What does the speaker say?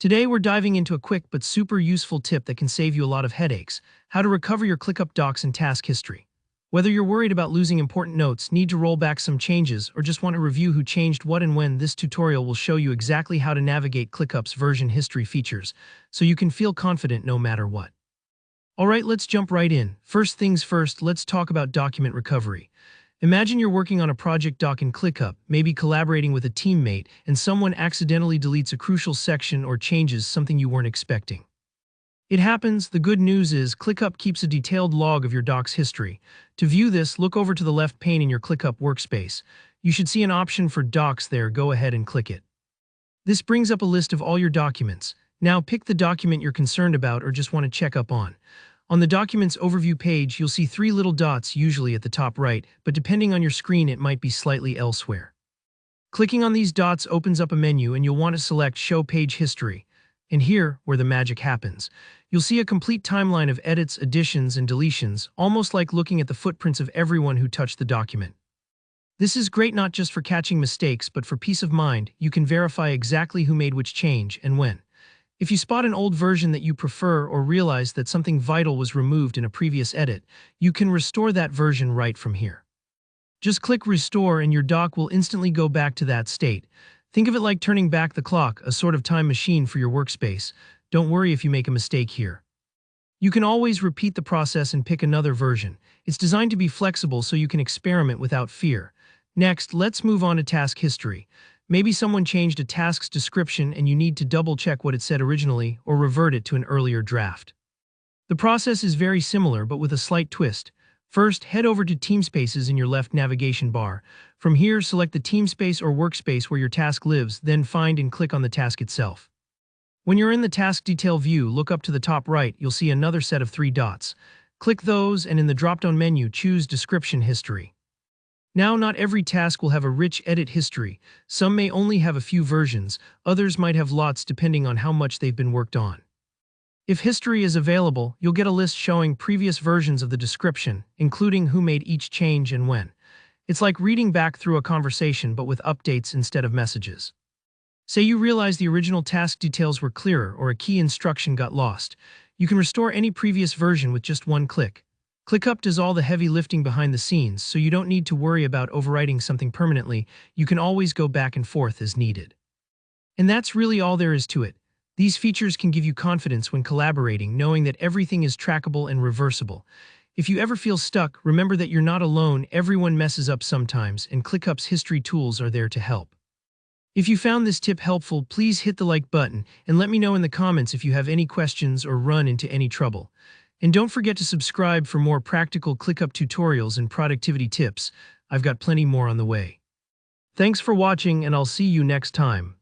Today we're diving into a quick but super useful tip that can save you a lot of headaches: how to recover your ClickUp docs and task history. Whether you're worried about losing important notes, need to roll back some changes, or just want to review who changed what and when, this tutorial will show you exactly how to navigate ClickUp's version history features, so you can feel confident no matter what. Alright, let's jump right in. First things first, let's talk about document recovery. Imagine you're working on a project doc in ClickUp, maybe collaborating with a teammate, and someone accidentally deletes a crucial section or changes something you weren't expecting. It happens. The good news is ClickUp keeps a detailed log of your doc's history. To view this, look over to the left pane in your ClickUp workspace. You should see an option for Docs there. Go ahead and click it. This brings up a list of all your documents. Now pick the document you're concerned about or just want to check up on. On the Documents Overview page, you'll see three little dots, usually at the top right, but depending on your screen it might be slightly elsewhere. Clicking on these dots opens up a menu and you'll want to select Show Page History. And here, where the magic happens, you'll see a complete timeline of edits, additions, and deletions, almost like looking at the footprints of everyone who touched the document. This is great not just for catching mistakes, but for peace of mind. You can verify exactly who made which change and when. If you spot an old version that you prefer or realize that something vital was removed in a previous edit, you can restore that version right from here. Just click Restore and your doc will instantly go back to that state. Think of it like turning back the clock, a sort of time machine for your workspace. Don't worry if you make a mistake here. You can always repeat the process and pick another version. It's designed to be flexible so you can experiment without fear. Next, let's move on to task history. Maybe someone changed a task's description and you need to double-check what it said originally or revert it to an earlier draft. The process is very similar, but with a slight twist. First, head over to Teamspaces in your left navigation bar. From here, select the Teamspace or workspace where your task lives, then find and click on the task itself. When you're in the Task Detail view, look up to the top right, you'll see another set of three dots. Click those and in the drop-down menu, choose Description History. Now, not every task will have a rich edit history. Some may only have a few versions, others might have lots depending on how much they've been worked on. If history is available, you'll get a list showing previous versions of the description, including who made each change and when. It's like reading back through a conversation but with updates instead of messages. Say you realize the original task details were clearer or a key instruction got lost. You can restore any previous version with just one click. ClickUp does all the heavy lifting behind the scenes, so you don't need to worry about overwriting something permanently. You can always go back and forth as needed. And that's really all there is to it. These features can give you confidence when collaborating, knowing that everything is trackable and reversible. If you ever feel stuck, remember that you're not alone. Everyone messes up sometimes, and ClickUp's history tools are there to help. If you found this tip helpful, please hit the like button and let me know in the comments if you have any questions or run into any trouble. And don't forget to subscribe for more practical ClickUp tutorials and productivity tips. I've got plenty more on the way. Thanks for watching, and I'll see you next time.